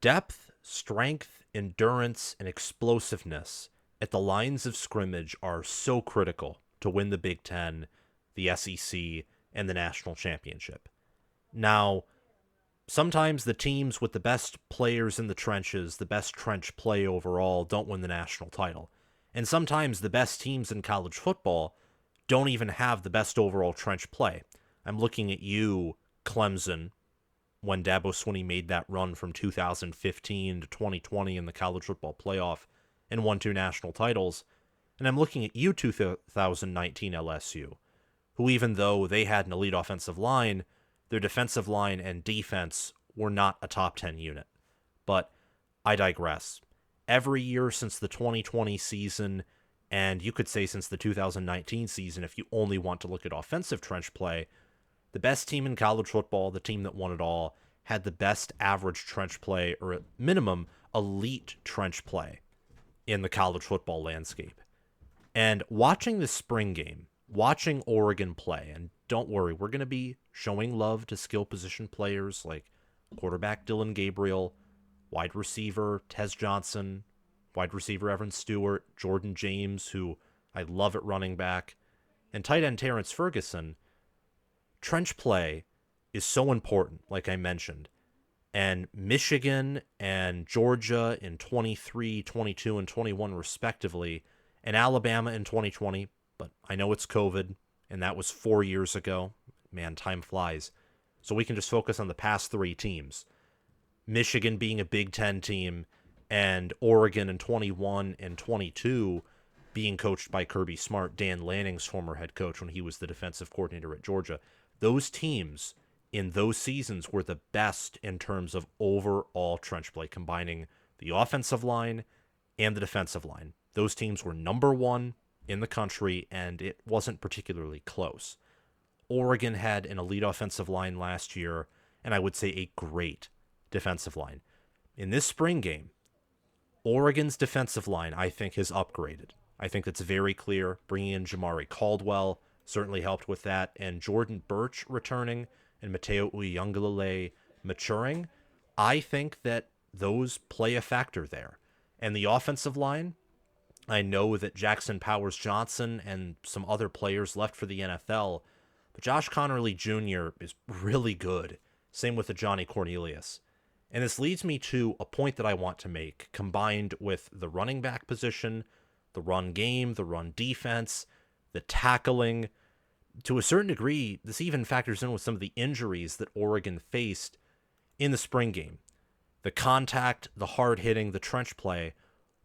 Depth, strength, endurance, and explosiveness at the lines of scrimmage are so critical to win the Big Ten, the SEC, and the national championship. Now, sometimes the teams with the best players in the trenches, the best trench play overall, don't win the national title. And sometimes the best teams in college football don't even have the best overall trench play. I'm looking at you, Clemson, when Dabo Swinney made that run from 2015 to 2020 in the college football playoff and won 2 national titles. And I'm looking at you, 2019 LSU, who, even though they had an elite offensive line, their defensive line and defense were not a top 10 unit. But I digress. Every year since the 2020 season, and you could say since the 2019 season, if you only want to look at offensive trench play, the best team in college football, the team that won it all, had the best average trench play, or at minimum, elite trench play in the college football landscape. And watching the spring game, watching Oregon play, and don't worry, we're going to be showing love to skill position players like quarterback Dillon Gabriel, wide receiver Tez Johnson, wide receiver Evan Stewart, Jordan James, who I love at running back, and tight end Terrence Ferguson. Trench play is so important, like I mentioned. And Michigan and Georgia in 23, 22, and 21 respectively, and Alabama in 2020, but I know it's COVID, and that was 4 years ago. Man, time flies. So we can just focus on the past 3 teams. Michigan being a Big Ten team, and Oregon in 21 and 22 being coached by Kirby Smart, Dan Lanning's former head coach when he was the defensive coordinator at Georgia. Those teams in those seasons were the best in terms of overall trench play, combining the offensive line and the defensive line. Those teams were number 1 in the country, and it wasn't particularly close. Oregon had an elite offensive line last year, and I would say a great defensive line. In this spring game, Oregon's defensive line, I think, has upgraded. I think that's very clear. Bringing in Jamari Caldwell certainly helped with that, and Jordan Birch returning and Mateo Uyunglele maturing. I think that those play a factor there. And the offensive line, I know that Jackson Powers Johnson and some other players left for the NFL, but Josh Connerly Jr. is really good. Same with the Johnny Cornelius. And this leads me to a point that I want to make, combined with the running back position, the run game, the run defense, the tackling. To a certain degree, this even factors in with some of the injuries that Oregon faced in the spring game. The contact, the hard hitting, the trench play.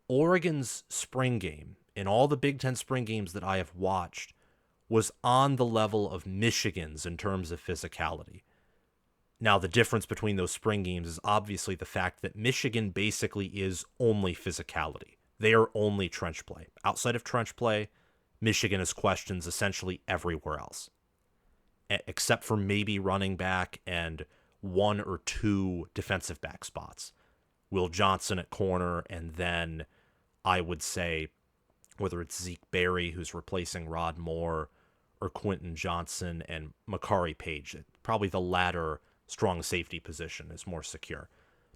Oregon's spring game, in all the Big Ten spring games that I have watched, was on the level of Michigan's in terms of physicality. Now, the difference between those spring games is obviously the fact that Michigan basically is only physicality. They are only trench play. Outside of trench play, Michigan has questions essentially everywhere else, except for maybe running back and 1 or 2 defensive back spots. Will Johnson at corner, and then I would say whether it's Zeke Berry, who's replacing Rod Moore, or Quentin Johnson and Makari Page. Probably the latter strong safety position is more secure.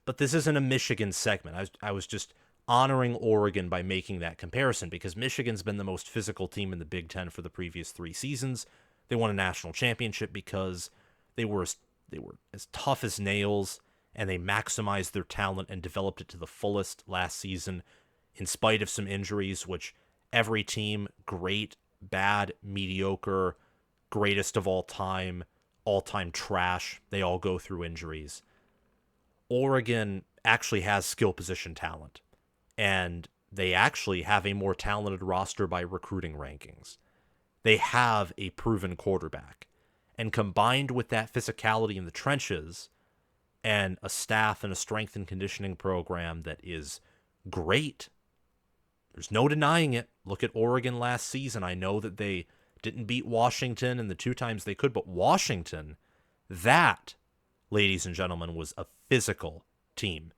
But this isn't a Michigan segment. I was just honoring Oregon by making that comparison because Michigan's been the most physical team in the Big Ten for the previous 3 seasons. They won a national championship because they were as tough as nails, and they maximized their talent and developed it to the fullest last season in spite of some injuries, which every team, great, bad, mediocre, greatest of all-time trash, they all go through injuries. Oregon actually has skill position talent, and they actually have a more talented roster by recruiting rankings. They have a proven quarterback, and combined with that physicality in the trenches and a staff and a strength and conditioning program that is great, there's no denying it. Look at Oregon last season. I know that they didn't beat Washington in the 2 times they could, but Washington, that, ladies and gentlemen, was a physical team.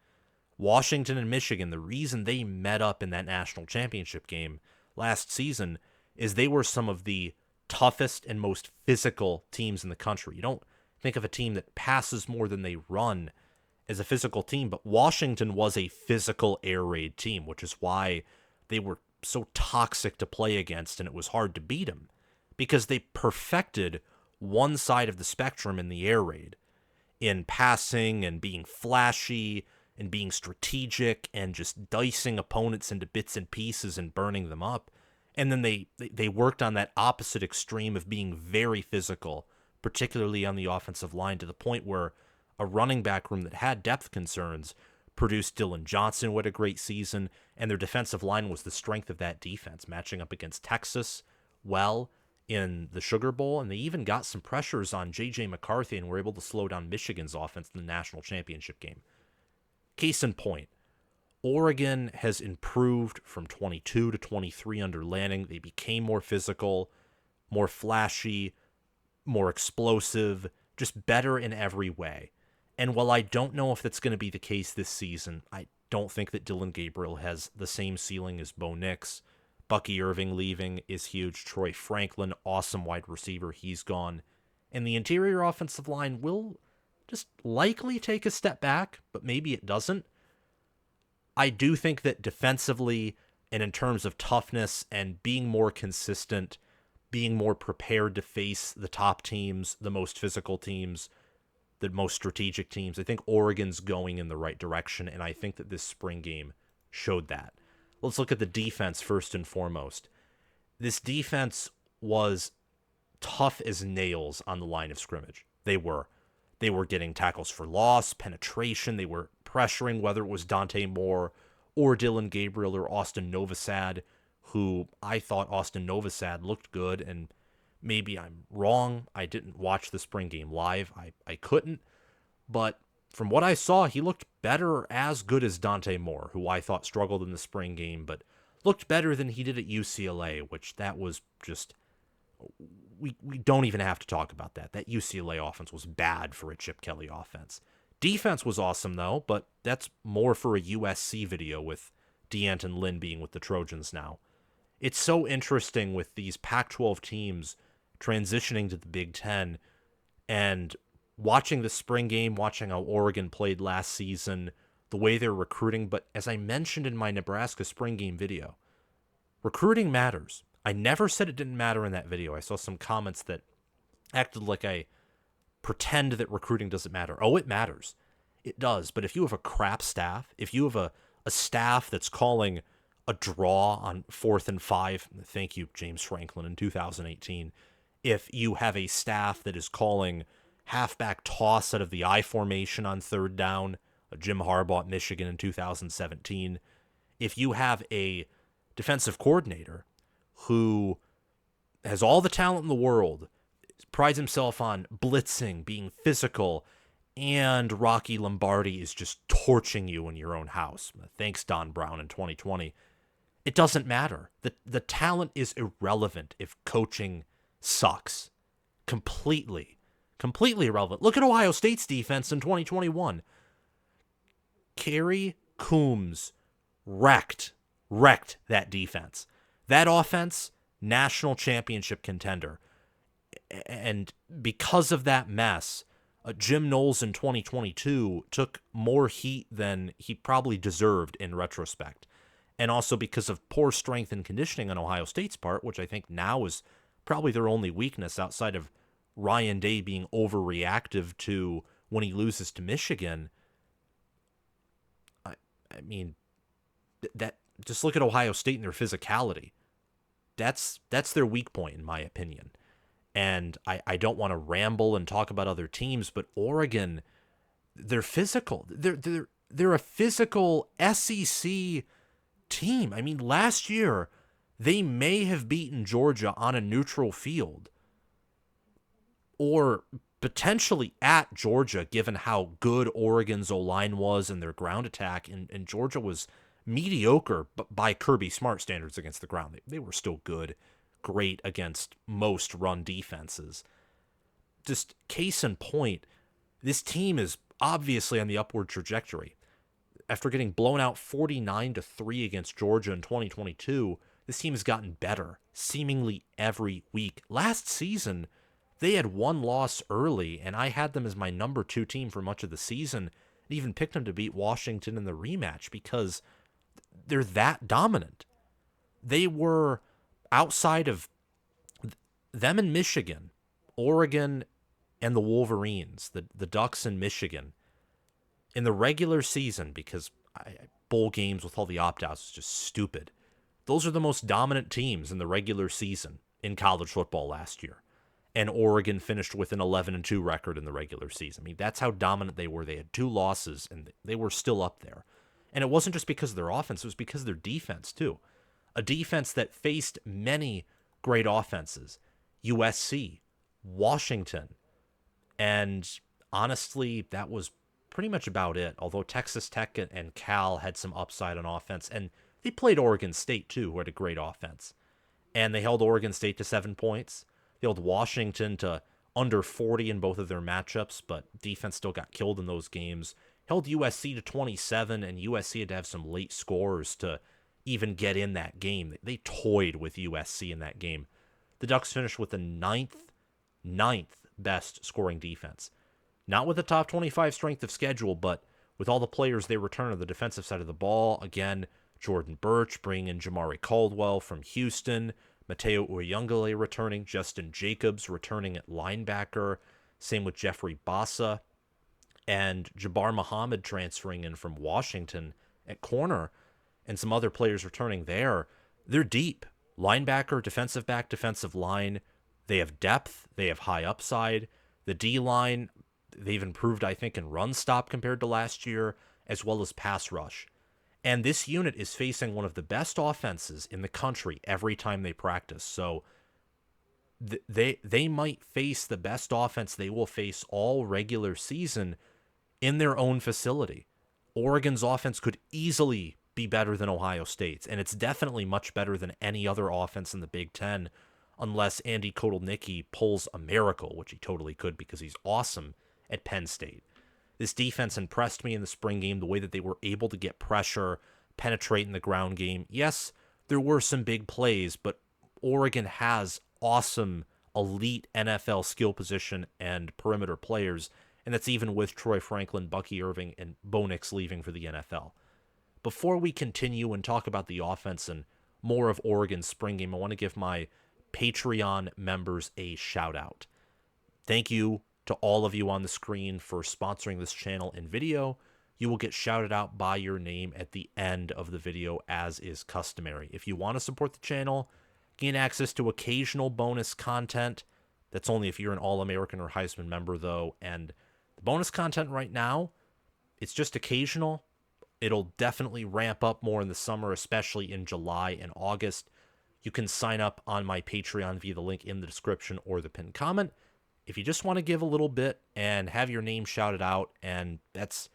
Washington and Michigan, the reason they met up in that national championship game last season is they were some of the toughest and most physical teams in the country. You don't think of a team that passes more than they run as a physical team, but Washington was a physical air raid team, which is why they were so toxic to play against, and it was hard to beat them because they perfected one side of the spectrum in the air raid in passing and being flashy and being strategic and just dicing opponents into bits and pieces and burning them up. And then they worked on that opposite extreme of being very physical, particularly on the offensive line, to the point where a running back room that had depth concerns produced Dillon Johnson with a great season, and their defensive line was the strength of that defense, matching up against Texas well in the Sugar Bowl, and they even got some pressures on J.J. McCarthy and were able to slow down Michigan's offense in the national championship game. Case in point, Oregon has improved from 22 to 23 under Lanning. They became more physical, more flashy, more explosive, just better in every way. And while I don't know if that's going to be the case this season, I don't think that Dillon Gabriel has the same ceiling as Bo Nix. Bucky Irving leaving is huge. Troy Franklin, awesome wide receiver, he's gone. And the interior offensive line will just likely take a step back, but maybe it doesn't. I do think that defensively and in terms of toughness and being more consistent, being more prepared to face the top teams, the most physical teams, the most strategic teams, I think Oregon's going in the right direction, and I think that this spring game showed that. Let's look at the defense first and foremost. This defense was tough as nails on the line of scrimmage. They were getting tackles for loss, penetration. They were pressuring, whether it was Dante Moore or Dillon Gabriel or Austin Novosad, who I thought Austin Novosad looked good, and maybe I'm wrong. I didn't watch the spring game live. I couldn't. But from what I saw, he looked better or as good as Dante Moore, who I thought struggled in the spring game, but looked better than he did at UCLA, which that was just... We don't even have to talk about that. That UCLA offense was bad for a Chip Kelly offense. Defense was awesome, though, but that's more for a USC video with D'Anton Lynn being with the Trojans now. It's so interesting with these Pac-12 teams transitioning to the Big Ten and watching the spring game, watching how Oregon played last season, the way they're recruiting. But as I mentioned in my Nebraska spring game video, recruiting matters. I never said it didn't matter in that video. I saw some comments that acted like I pretend that recruiting doesn't matter. Oh, it matters. It does. But if you have a crap staff, if you have a staff that's calling a draw on 4th and 5, thank you, James Franklin, in 2018, if you have a staff that is calling halfback toss out of the I formation on 3rd down, Jim Harbaugh at Michigan in 2017, if you have a defensive coordinator who has all the talent in the world, prides himself on blitzing, being physical, and Rocky Lombardi is just torching you in your own house. Thanks, Don Brown in 2020. It doesn't matter. The talent is irrelevant if coaching sucks. Completely irrelevant. Look at Ohio State's defense in 2021. Kerry Coombs wrecked that defense. That offense, national championship contender. And because of that mess, Jim Knowles in 2022 took more heat than he probably deserved in retrospect. And also because of poor strength and conditioning on Ohio State's part, which I think now is probably their only weakness outside of Ryan Day being overreactive to when he loses to Michigan. I mean, that just look at Ohio State and their physicality. That's their weak point, in my opinion. And I don't want to ramble and talk about other teams, but Oregon, they're physical. They're a physical SEC team. I mean, last year they may have beaten Georgia on a neutral field, or potentially at Georgia, given how good Oregon's O-line was and their ground attack, and Georgia was mediocre by Kirby Smart standards against the ground. They were still great against most run defenses. Just case in point, this team is obviously on the upward trajectory. After getting blown out 49-3 against Georgia in 2022, this team has gotten better seemingly every week. Last season, they had one loss early, and I had them as my number 2 team for much of the season. and even picked them to beat Washington in the rematch because they're that dominant. They were outside of them in Michigan, Oregon, and the Wolverines, the Ducks in Michigan, in the regular season, because bowl games with all the opt-outs is just stupid. Those are the most dominant teams in the regular season in college football last year. And Oregon finished with an 11-2 record in the regular season. I mean, that's how dominant they were. They had 2 losses, and they were still up there. And it wasn't just because of their offense, it was because of their defense, too. A defense that faced many great offenses. USC, Washington, and honestly, that was pretty much about it. Although Texas Tech and Cal had some upside on offense, and they played Oregon State, too, who had a great offense. And they held Oregon State to 7 points. They held Washington to under 40 in both of their matchups, but defense still got killed in those games. Held USC to 27, and USC had to have some late scores to even get in that game. They toyed with USC in that game. The Ducks finished with the ninth best scoring defense. Not with the top 25 strength of schedule, but with all the players they return on the defensive side of the ball. Again, Jordan Birch bringing in Jamari Caldwell from Houston, Mateo Uyungale returning, Justin Jacobs returning at linebacker, same with Jeffrey Bassa, and Jabbar Muhammad transferring in from Washington at corner, and some other players returning there. They're deep. Linebacker, defensive back, defensive line. They have depth. They have high upside. The D-line, they've improved, I think, in run stop compared to last year, as well as pass rush. And this unit is facing one of the best offenses in the country every time they practice. So they might face the best offense they will face all regular season in their own facility. Oregon's offense could easily be better than Ohio State's, and it's definitely much better than any other offense in the Big Ten, unless Andy Kotelnicki pulls a miracle, which he totally could because he's awesome at Penn State. This defense impressed me in the spring game, the way that they were able to get pressure, penetrate in the ground game. Yes, there were some big plays, but Oregon has awesome, elite NFL skill position and perimeter players, and that's even with Troy Franklin, Bucky Irving, and Bo Nix leaving for the NFL. Before we continue and talk about the offense and more of Oregon's spring game, I want to give my Patreon members a shout out. Thank you to all of you on the screen for sponsoring this channel and video. You will get shouted out by your name at the end of the video, as is customary. If you want to support the channel, gain access to occasional bonus content. That's only if you're an All-American or Heisman member, though. And the bonus content right now, it's just occasional. It'll definitely ramp up more in the summer, especially in July and August. You can sign up on my Patreon via the link in the description or the pinned comment. If you just want to give a little bit and have your name shouted out, and that's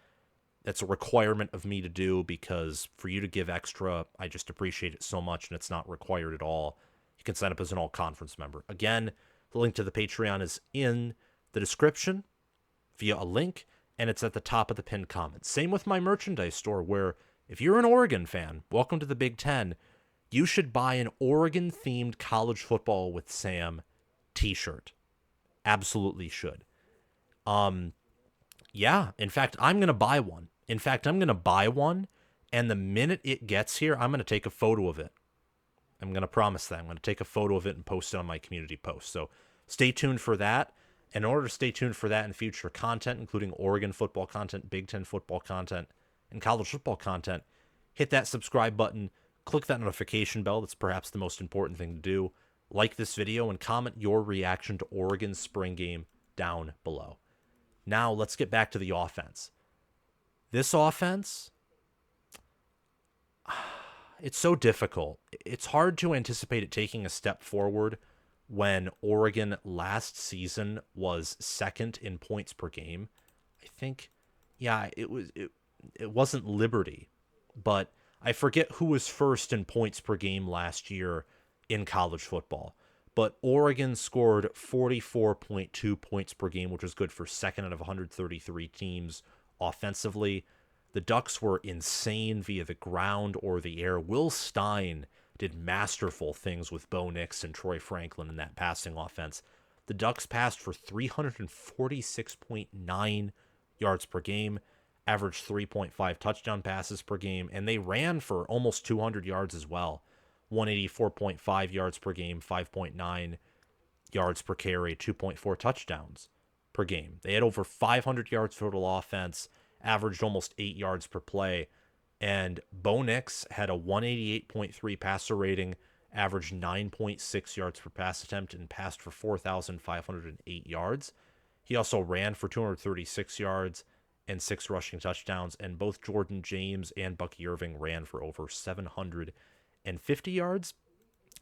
a requirement of me to do, because for you to give extra, I just appreciate it so much, and it's not required at all. You can sign up as an all-conference member. Again, the link to the Patreon is in the description via a link, and it's at the top of the pinned comment. Same with my merchandise store, where if you're an Oregon fan, welcome to the Big Ten, you should buy an Oregon-themed College Football with Sam t-shirt. Absolutely should. Yeah, in fact, I'm going to buy one. And the minute it gets here, I'm going to take a photo of it. I'm going to promise that. I'm going to take a photo of it and post it on my community post. So stay tuned for that. In order to stay tuned for that and future content, including Oregon football content, Big Ten football content, and college football content, hit that subscribe button, click that notification bell. That's perhaps the most important thing to do. Like this video and comment your reaction to Oregon's spring game down below. Now let's get back to the offense. This offense, it's so difficult. It's hard to anticipate it taking a step forward when Oregon last season was second in points per game. I think, yeah, it wasn't Liberty, but I forget who was first in points per game last year in college football. But Oregon scored 44.2 points per game, which was good for second out of 133 teams offensively. The Ducks were insane via the ground or the air. Will Stein did masterful things with Bo Nix and Troy Franklin in that passing offense. The Ducks passed for 346.9 yards per game, averaged 3.5 touchdown passes per game, and they ran for almost 200 yards as well. 184.5 yards per game, 5.9 yards per carry, 2.4 touchdowns per game. They had over 500 yards total offense, averaged almost 8 yards per play, and Bo Nix had a 188.3 passer rating, averaged 9.6 yards per pass attempt, and passed for 4,508 yards. He also ran for 236 yards and 6 rushing touchdowns, and both Jordan James and Bucky Irving ran for over 750 yards.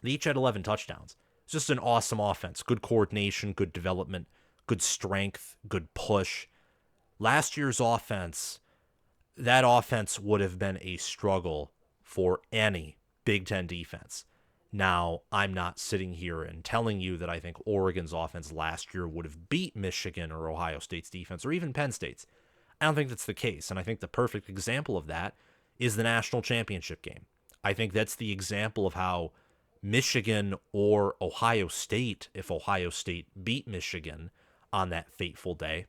They each had 11 touchdowns. It's just an awesome offense. Good coordination, good development, good strength, good push. Last year's offense, that offense would have been a struggle for any Big Ten defense. Now, I'm not sitting here and telling you that I think Oregon's offense last year would have beat Michigan or Ohio State's defense or even Penn State's. I don't think that's the case, and I think the perfect example of that is the national championship game. I think that's the example of how Michigan or Ohio State, if Ohio State beat Michigan on that fateful day,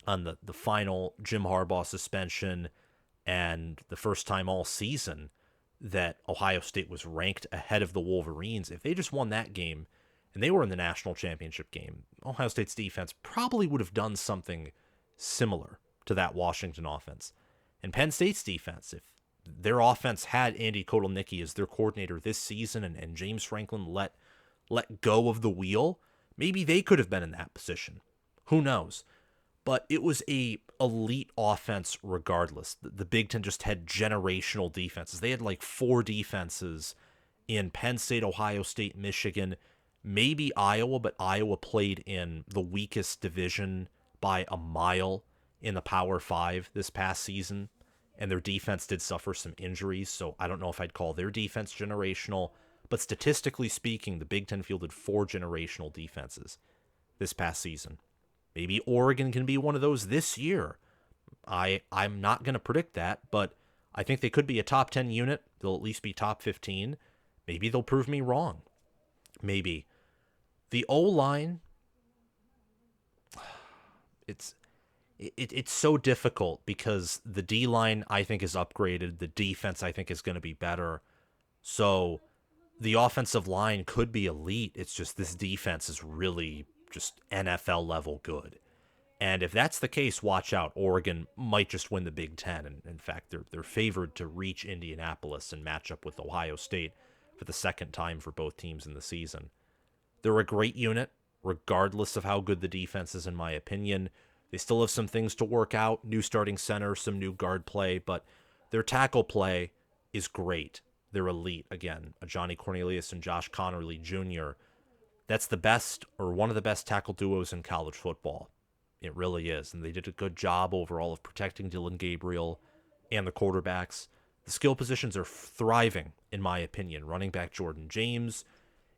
on the final Jim Harbaugh suspension and the first time all season that Ohio State was ranked ahead of the Wolverines, if they just won that game and they were in the national championship game, Ohio State's defense probably would have done something similar to that Washington offense. And Penn State's defense, if their offense had Andy Kotelnicki as their coordinator this season and James Franklin let go of the wheel, maybe they could have been in that position. Who knows? But it was a elite offense regardless. The Big Ten just had generational defenses. They had like 4 defenses in Penn State, Ohio State, Michigan, maybe Iowa, but Iowa played in the weakest division by a mile in the Power 5 this past season, and their defense did suffer some injuries, so I don't know if I'd call their defense generational, but statistically speaking, the Big Ten fielded 4 generational defenses this past season. Maybe Oregon can be one of those this year. I'm not going to predict that, but I think they could be a top 10 unit. They'll at least be top 15. Maybe they'll prove me wrong. Maybe. The O-line, it's so difficult because the D-line, I think, is upgraded. The defense, I think, is going to be better. So the offensive line could be elite. It's just this defense is really just NFL level good. And if that's the case, watch out. Oregon might just win the Big Ten. And in fact, they're favored to reach Indianapolis and match up with Ohio State for the second time for both teams in the season. They're a great unit, regardless of how good the defense is, in my opinion. They still have some things to work out, new starting center, some new guard play, but their tackle play is great. They're elite. Again, a Johnny Cornelius and Josh Connerly Jr., that's the best or one of the best tackle duos in college football. It really is. And they did a good job overall of protecting Dillon Gabriel and the quarterbacks. The skill positions are thriving, in my opinion. Running back Jordan James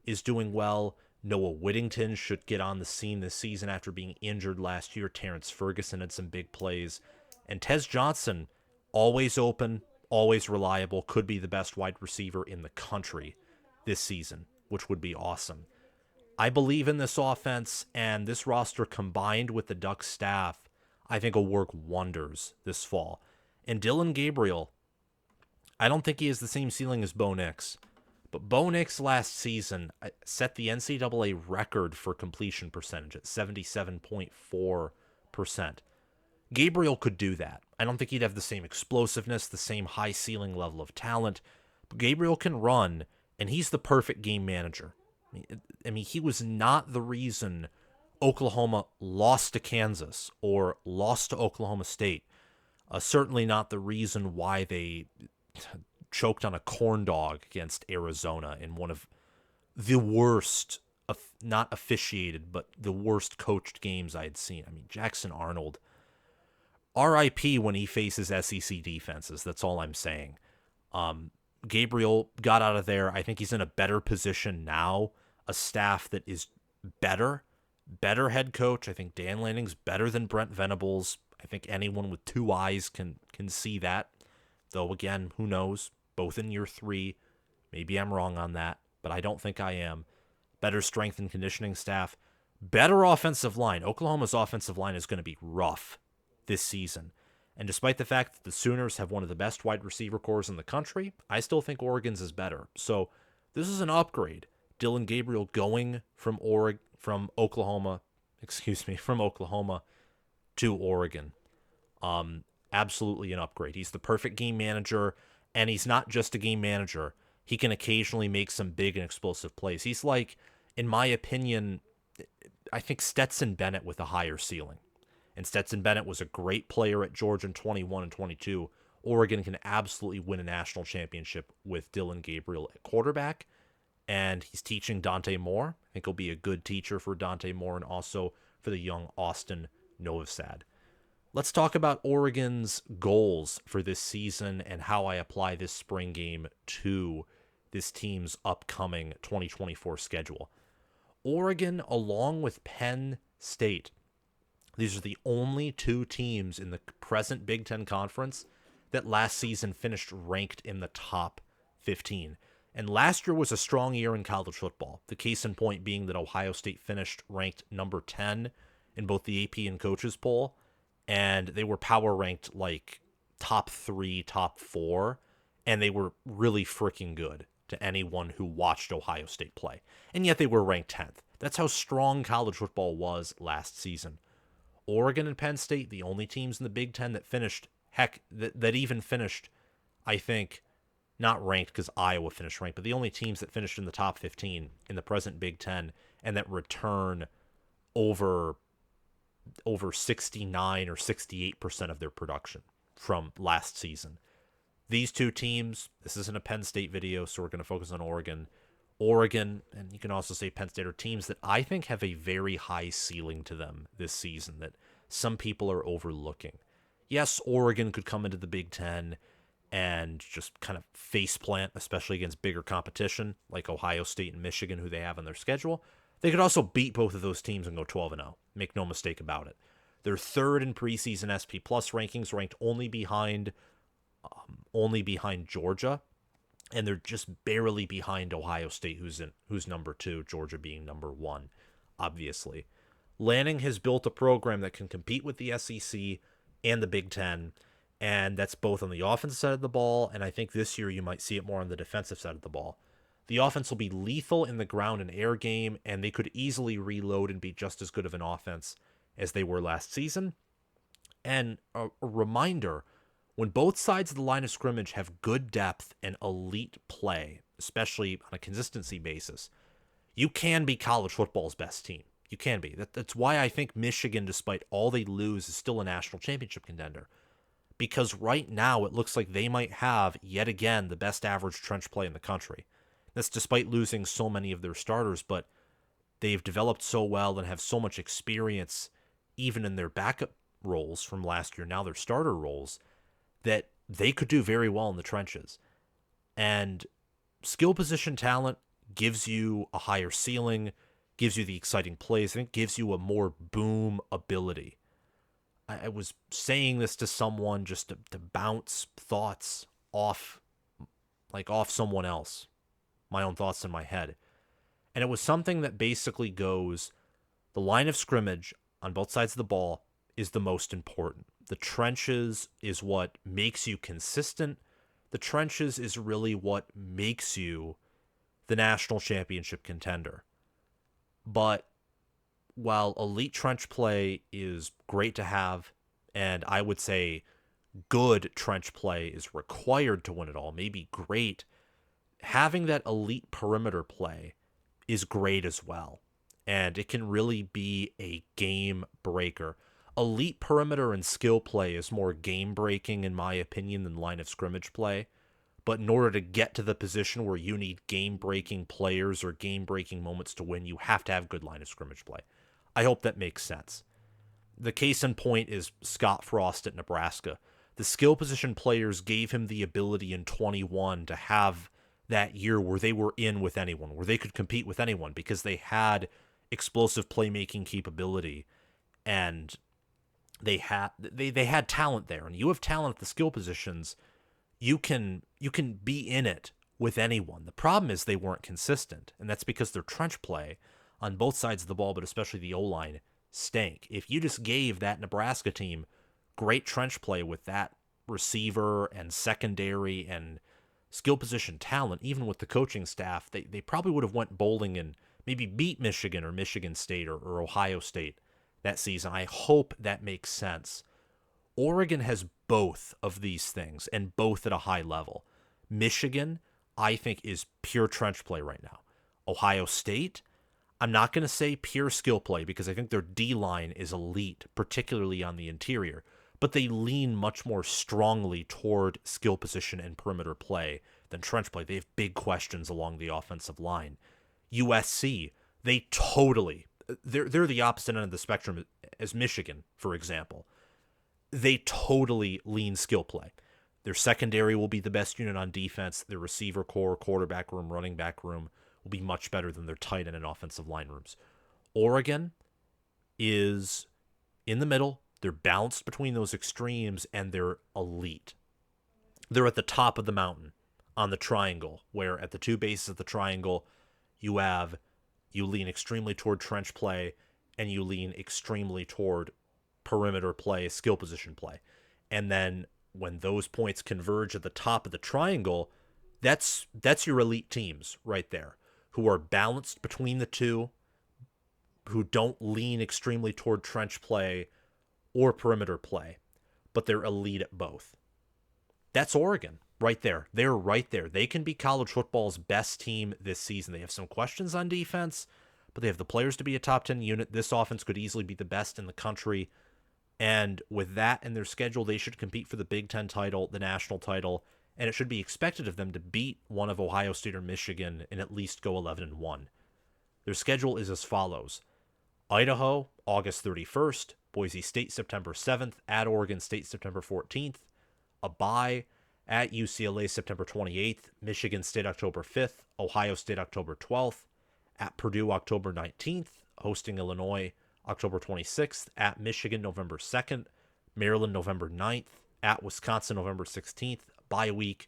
is doing well. Noah Whittington should get on the scene this season after being injured last year. Terrence Ferguson had some big plays. And Tez Johnson, always open, always reliable, could be the best wide receiver in the country this season, which would be awesome. I believe in this offense, and this roster combined with the Ducks staff, I think will work wonders this fall. And Dillon Gabriel, I don't think he has the same ceiling as Bo Nix, but Bo Nix last season set the NCAA record for completion percentage at 77.4%. Gabriel could do that. I don't think he'd have the same explosiveness, the same high ceiling level of talent, but Gabriel can run, and he's the perfect game manager. I mean, he was not the reason Oklahoma lost to Kansas or lost to Oklahoma State. Certainly not the reason why they choked on a corn dog against Arizona in one of the worst, not officiated, but the worst coached games I had seen. I mean, Jackson Arnold, RIP when he faces SEC defenses. That's all I'm saying. Gabriel got out of there. I think he's in a better position now. A staff that is better head coach. I think Dan Lanning's better than Brent Venables. I think anyone with 2 eyes can see that. Though, again, who knows? Both in year 3. Maybe I'm wrong on that, but I don't think I am. Better strength and conditioning staff. Better offensive line. Oklahoma's offensive line is going to be rough this season. And despite the fact that the Sooners have one of the best wide receiver cores in the country, I still think Oregon's is better. So this is an upgrade. Dillon Gabriel going from Oklahoma to Oregon. Absolutely an upgrade. He's the perfect game manager, and he's not just a game manager. He can occasionally make some big and explosive plays. He's like, in my opinion, I think Stetson Bennett with a higher ceiling. And Stetson Bennett was a great player at Georgia in 21 and 22. Oregon can absolutely win a national championship with Dillon Gabriel at quarterback. And he's teaching Dante Moore. I think he'll be a good teacher for Dante Moore and also for the young Austin Novosad. Let's talk about Oregon's goals for this season and how I apply this spring game to this team's upcoming 2024 schedule. Oregon, along with Penn State, these are the only two teams in the present Big Ten Conference that last season finished ranked in the top 15. And last year was a strong year in college football. The case in point being that Ohio State finished ranked number 10 in both the AP and coaches poll, and they were power ranked like top 3, top 4, and they were really freaking good to anyone who watched Ohio State play. And yet they were ranked 10th. That's how strong college football was last season. Oregon and Penn State, the only teams in the Big Ten that finished, that even finished, I think, not ranked because Iowa finished ranked, but the only teams that finished in the top 15 in the present Big Ten and that return over 69 or 68% of their production from last season. These two teams, this isn't a Penn State video, so we're going to focus on Oregon. Oregon, and you can also say Penn State, are teams that I think have a very high ceiling to them this season that some people are overlooking. Yes, Oregon could come into the Big Ten and just kind of faceplant, especially against bigger competition like Ohio State and Michigan, who they have on their schedule. They could also beat both of those teams and go 12-0. Make no mistake about it. They're third in preseason SP Plus rankings, ranked only behind Georgia, and they're just barely behind Ohio State, who's number 2, Georgia being number 1, obviously. Lanning has built a program that can compete with the SEC and the Big Ten, and that's both on the offensive side of the ball, and I think this year you might see it more on the defensive side of the ball. The offense will be lethal in the ground and air game, and they could easily reload and be just as good of an offense as they were last season. And a reminder, when both sides of the line of scrimmage have good depth and elite play, especially on a consistency basis, you can be college football's best team. You can be. That's why I think Michigan, despite all they lose, is still a national championship contender. Because right now it looks like they might have, yet again, the best average trench play in the country. That's despite losing so many of their starters, but they've developed so well and have so much experience, even in their backup roles from last year, now their starter roles, that they could do very well in the trenches. And skill position talent gives you a higher ceiling, gives you the exciting plays, I think gives you a more boom ability. I was saying this to someone just to bounce thoughts off someone else, my own thoughts in my head. And it was something that basically goes, the line of scrimmage on both sides of the ball is the most important. The trenches is what makes you consistent. The trenches is really what makes you the national championship contender. But while elite trench play is great to have, and I would say good trench play is required to win it all, maybe great, having that elite perimeter play is great as well. And it can really be a game breaker. Elite perimeter and skill play is more game breaking, in my opinion, than line of scrimmage play. But in order to get to the position where you need game breaking players or game breaking moments to win, you have to have good line of scrimmage play. I hope that makes sense. The case in point is Scott Frost at Nebraska. The skill position players gave him the ability in 21 to have that year where they were in with anyone, where they could compete with anyone because they had explosive playmaking capability and they had talent there. And you have talent at the skill positions, you can be in it with anyone. The problem is they weren't consistent, and that's because their trench play on both sides of the ball, but especially the O-line, stank. If you just gave that Nebraska team great trench play with that receiver and secondary and skill position talent, even with the coaching staff, they probably would have went bowling and maybe beat Michigan or Michigan State or Ohio State that season. I hope that makes sense. Oregon has both of these things and both at a high level. Michigan, I think, is pure trench play right now. Ohio State, I'm not going to say pure skill play because I think their D-line is elite, particularly on the interior, but they lean much more strongly toward skill position and perimeter play than trench play. They have big questions along the offensive line. USC, they totally, they're the opposite end of the spectrum as Michigan, for example. They totally lean skill play. Their secondary will be the best unit on defense. Their receiver core, quarterback room, running back room will be much better than their tight end and offensive line rooms. Oregon is in the middle. They're balanced between those extremes, and they're elite. They're at the top of the mountain on the triangle, where at the two bases of the triangle, you lean extremely toward trench play, and you lean extremely toward perimeter play, skill position play. And then when those points converge at the top of the triangle, that's your elite teams right there, who are balanced between the two, who don't lean extremely toward trench play or perimeter play, but they're elite at both. That's Oregon right there. They're right there. They can be college football's best team this season. They have some questions on defense, but they have the players to be a top 10 unit. This offense could easily be the best in the country. And with that in their schedule, they should compete for the Big Ten title, the national title, and it should be expected of them to beat one of Ohio State or Michigan and at least go 11-1. Their schedule is as follows: Idaho, August 31st, Boise State, September 7th, at Oregon State, September 14th, a bye at UCLA, September 28th, Michigan State, October 5th, Ohio State, October 12th, at Purdue, October 19th, hosting Illinois, October 26th, at Michigan, November 2nd, Maryland, November 9th, at Wisconsin, November 16th, bye week,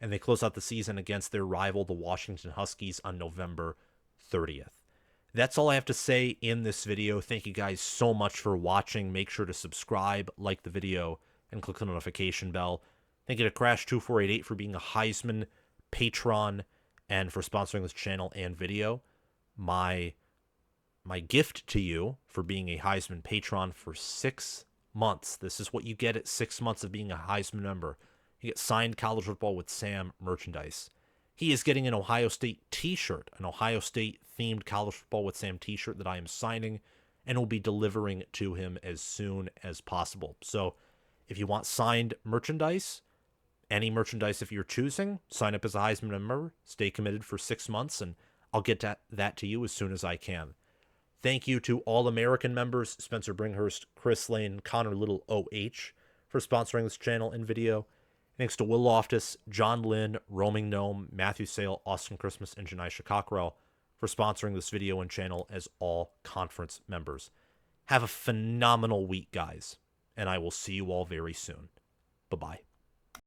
and they close out the season against their rival, the Washington Huskies, on November 30th. That's all I have to say in this video. Thank you guys so much for watching. Make sure to subscribe, like the video, and click the notification bell. Thank you to Crash2488 for being a Heisman patron and for sponsoring this channel and video. My gift to you for being a Heisman patron for 6 months. This is what you get at 6 months of being a Heisman member. You get signed College Football with Sam merchandise. He is getting an Ohio State t-shirt, an Ohio State themed College Football with Sam t-shirt that I am signing and will be delivering to him as soon as possible. So if you want signed merchandise, any merchandise if you're choosing, sign up as a Heisman member, stay committed for 6 months, and I'll get that to you as soon as I can. Thank you to all American members, Spencer Bringhurst, Chris Lane, Connor Little OH, for sponsoring this channel and video. Thanks to Will Loftus, John Lynn, Roaming Gnome, Matthew Sale, Austin Christmas, and Janisha Cockrell for sponsoring this video and channel as all conference members. Have a phenomenal week, guys, and I will see you all very soon. Bye-bye.